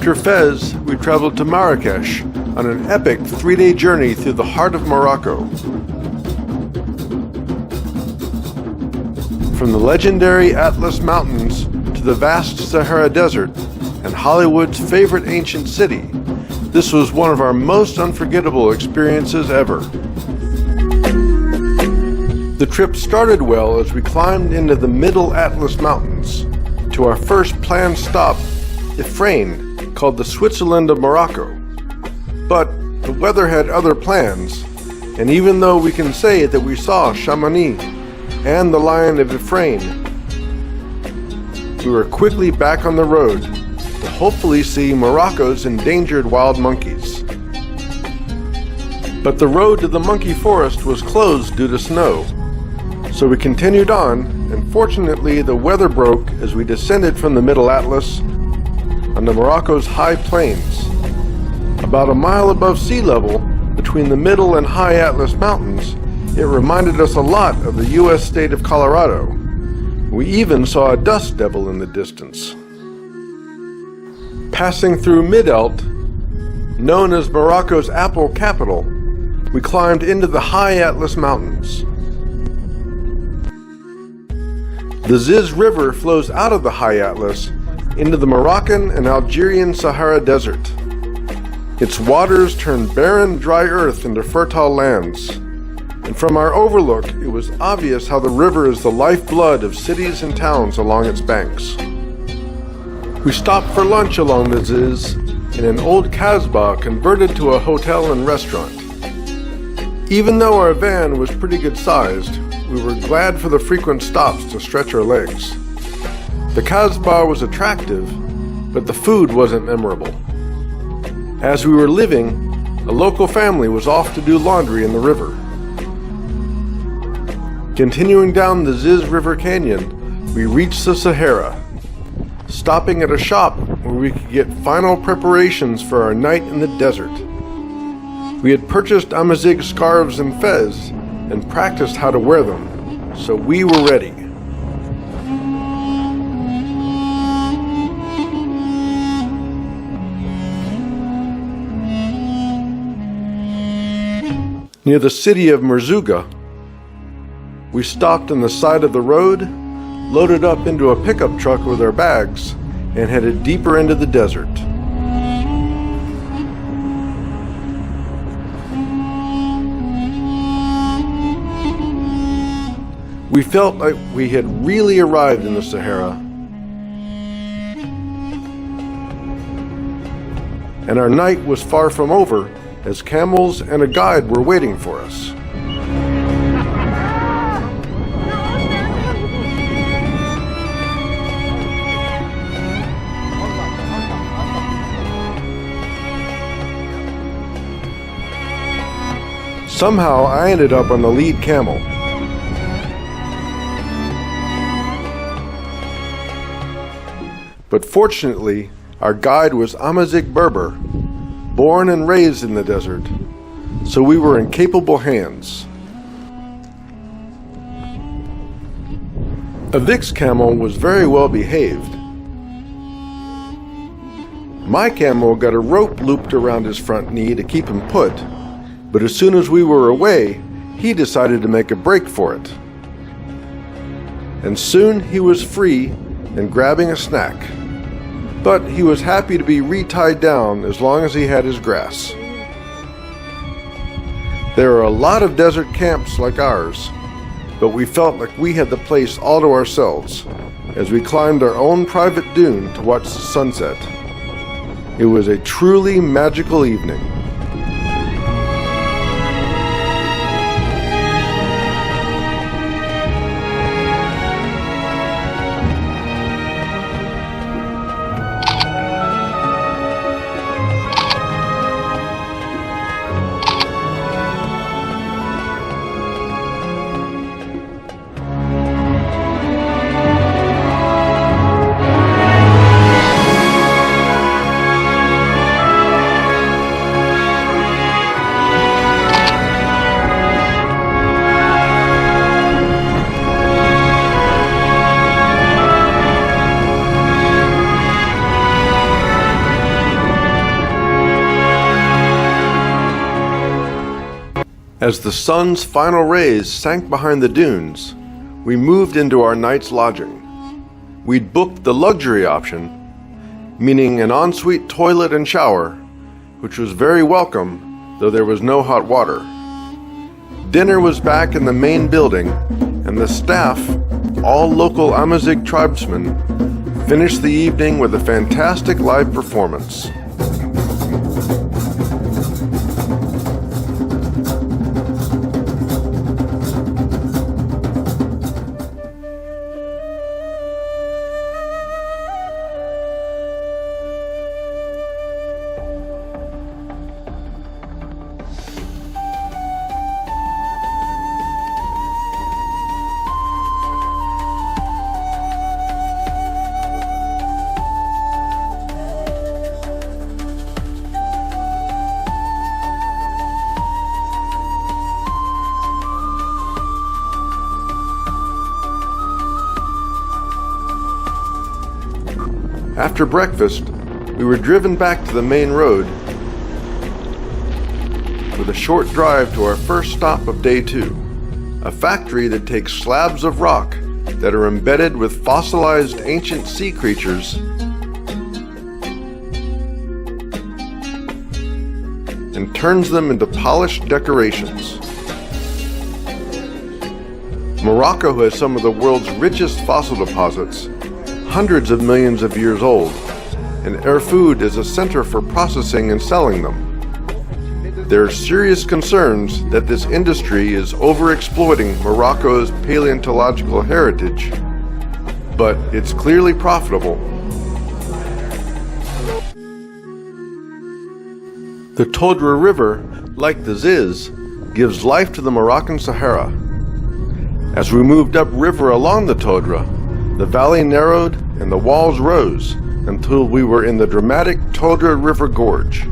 After Fez, we traveled to Marrakesh on an epic 3-day journey through the heart of Morocco. From the legendary Atlas Mountains to the vast Sahara Desert and Hollywood's favorite ancient city, this was one of our most unforgettable experiences ever. The trip started well as we climbed into the Middle Atlas Mountains to our first planned stop, Ifrane, called the Switzerland of Morocco. But the weather had other plans, and even though we can say that we saw Chamonix and the Lion of Ifrane, we were quickly back on the road to hopefully see Morocco's endangered wild monkeys. But the road to the monkey forest was closed due to snow, so we continued on, and fortunately the weather broke as we descended from the Middle Atlas onto Morocco's high plains. About a mile above sea level, between the Middle and High Atlas Mountains, it reminded us a lot of the U.S. state of Colorado. We even saw a dust devil in the distance. Passing through Midelt, known as Morocco's apple capital, we climbed into the High Atlas Mountains. The Ziz River flows out of the High Atlas into the Moroccan and Algerian Sahara Desert. Its waters turn barren, dry earth into fertile lands. And from our overlook, it was obvious how the river is the lifeblood of cities and towns along its banks. We stopped for lunch along the Ziz in an old Kasbah converted to a hotel and restaurant. Even though our van was pretty good sized, we were glad for the frequent stops to stretch our legs. The Kasbah was attractive, but the food wasn't memorable. As we were leaving, a local family was off to do laundry in the river. Continuing down the Ziz River Canyon, we reached the Sahara, stopping at a shop where we could get final preparations for our night in the desert. We had purchased Amazigh scarves and fez and practiced how to wear them, so we were ready. Near the city of Merzouga, we stopped on the side of the road, loaded up into a pickup truck with our bags, and headed deeper into the desert. We felt like we had really arrived in the Sahara, and our night was far from over as camels and a guide were waiting for us. Somehow I ended up on the lead camel. But fortunately, our guide was Amazigh Berber, born and raised in the desert, so we were in capable hands. Avic's camel was very well behaved. My camel got a rope looped around his front knee to keep him put, but as soon as we were away, he decided to make a break for it. And soon he was free and grabbing a snack. But he was happy to be re-tied down as long as he had his grass. There are a lot of desert camps like ours, but we felt like we had the place all to ourselves as we climbed our own private dune to watch the sunset. It was a truly magical evening. As the sun's final rays sank behind the dunes, we moved into our night's lodging. We'd booked the luxury option, meaning an ensuite toilet and shower, which was very welcome, though there was no hot water. Dinner was back in the main building, and the staff, all local Amazigh tribesmen, finished the evening with a fantastic live performance. After breakfast, we were driven back to the main road with a short drive to our first stop of day 2, a factory that takes slabs of rock that are embedded with fossilized ancient sea creatures and turns them into polished decorations. Morocco has some of the world's richest fossil deposits, hundreds of millions of years old, and Erfoud is a center for processing and selling them. There are serious concerns that this industry is overexploiting Morocco's paleontological heritage, but it's clearly profitable. The Todra River, like the Ziz, gives life to the Moroccan Sahara. As we moved upriver along the Todra, the valley narrowed and the walls rose until we were in the dramatic Todra River Gorge.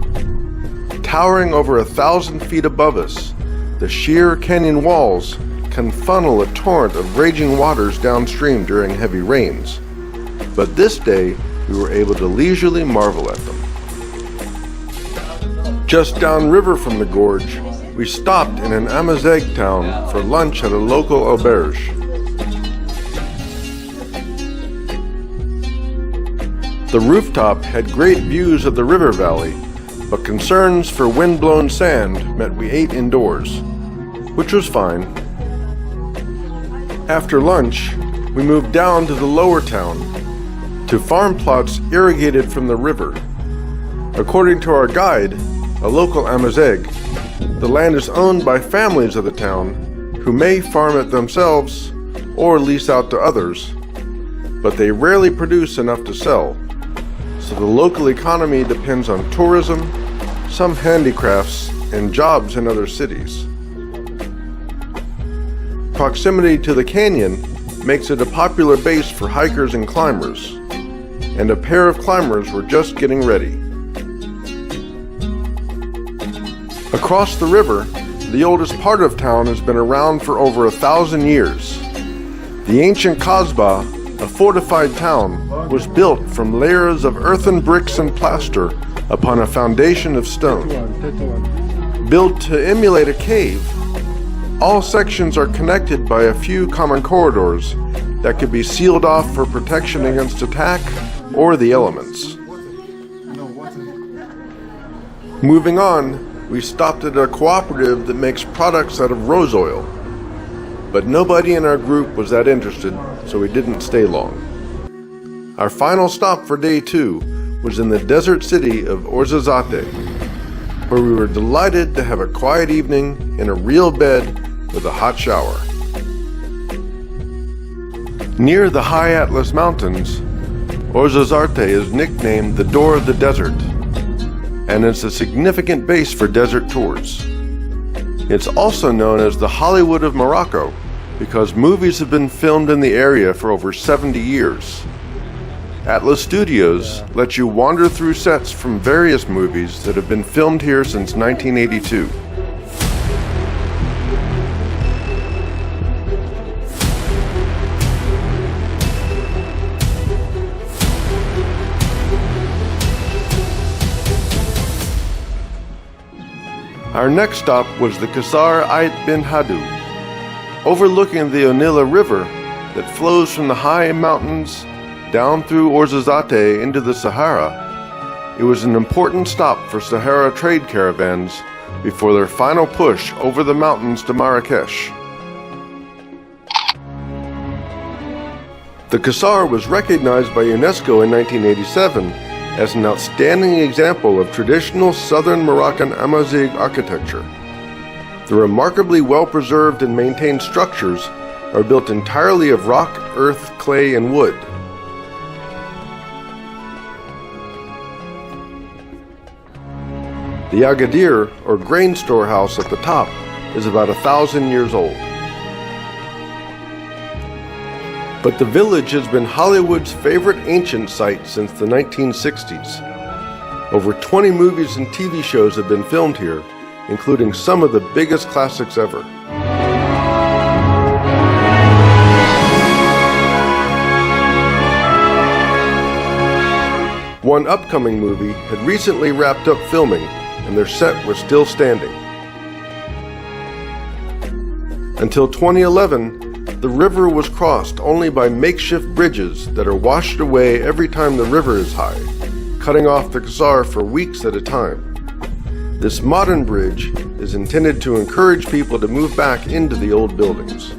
Towering over 1,000 feet above us, the sheer canyon walls can funnel a torrent of raging waters downstream during heavy rains. But this day, we were able to leisurely marvel at them. Just downriver from the gorge, we stopped in an Amazigh town for lunch at a local auberge. The rooftop had great views of the river valley, but concerns for wind-blown sand meant we ate indoors, which was fine. After lunch, we moved down to the lower town, to farm plots irrigated from the river. According to our guide, a local Amazigh, the land is owned by families of the town who may farm it themselves or lease out to others, but they rarely produce enough to sell. So the local economy depends on tourism, some handicrafts, and jobs in other cities. Proximity to the canyon makes it a popular base for hikers and climbers, and a pair of climbers were just getting ready. Across the river, the oldest part of town has been around for over 1,000 years. The ancient Kasbah, a fortified town, was built from layers of earthen bricks and plaster upon a foundation of stone. Built to emulate a cave, all sections are connected by a few common corridors that could be sealed off for protection against attack or the elements. Moving on, we stopped at a cooperative that makes products out of rose oil, but nobody in our group was that interested, so we didn't stay long. Our final stop for day 2 was in the desert city of Ouarzazate, where we were delighted to have a quiet evening in a real bed with a hot shower. Near the high Atlas Mountains, Ouarzazate is nicknamed the Door of the Desert, and it's a significant base for desert tours. It's also known as the Hollywood of Morocco because movies have been filmed in the area for over 70 years. Atlas Studios lets you wander through sets from various movies that have been filmed here since 1982. Our next stop was the Ksar Ait Benhaddou. Overlooking the Onila River that flows from the high mountains down through Ouarzazate into the Sahara, it was an important stop for Sahara trade caravans before their final push over the mountains to Marrakesh. The Ksar was recognized by UNESCO in 1987 as an outstanding example of traditional southern Moroccan Amazigh architecture. The remarkably well-preserved and maintained structures are built entirely of rock, earth, clay, and wood. The Agadir, or grain storehouse at the top, is about 1,000 years old. But the village has been Hollywood's favorite ancient site since the 1960s. Over 20 movies and TV shows have been filmed here, including some of the biggest classics ever. One upcoming movie had recently wrapped up filming, and their set was still standing. Until 2011, the river was crossed only by makeshift bridges that are washed away every time the river is high, cutting off the Ksar for weeks at a time. This modern bridge is intended to encourage people to move back into the old buildings.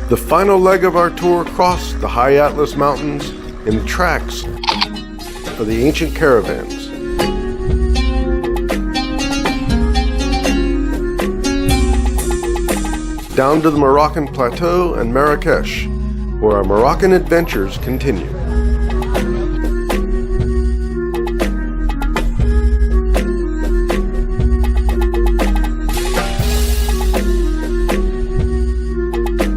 The final leg of our tour crossed the high Atlas Mountains in the tracks of the ancient caravans. Down to the Moroccan plateau and Marrakesh, where our Moroccan adventures continue.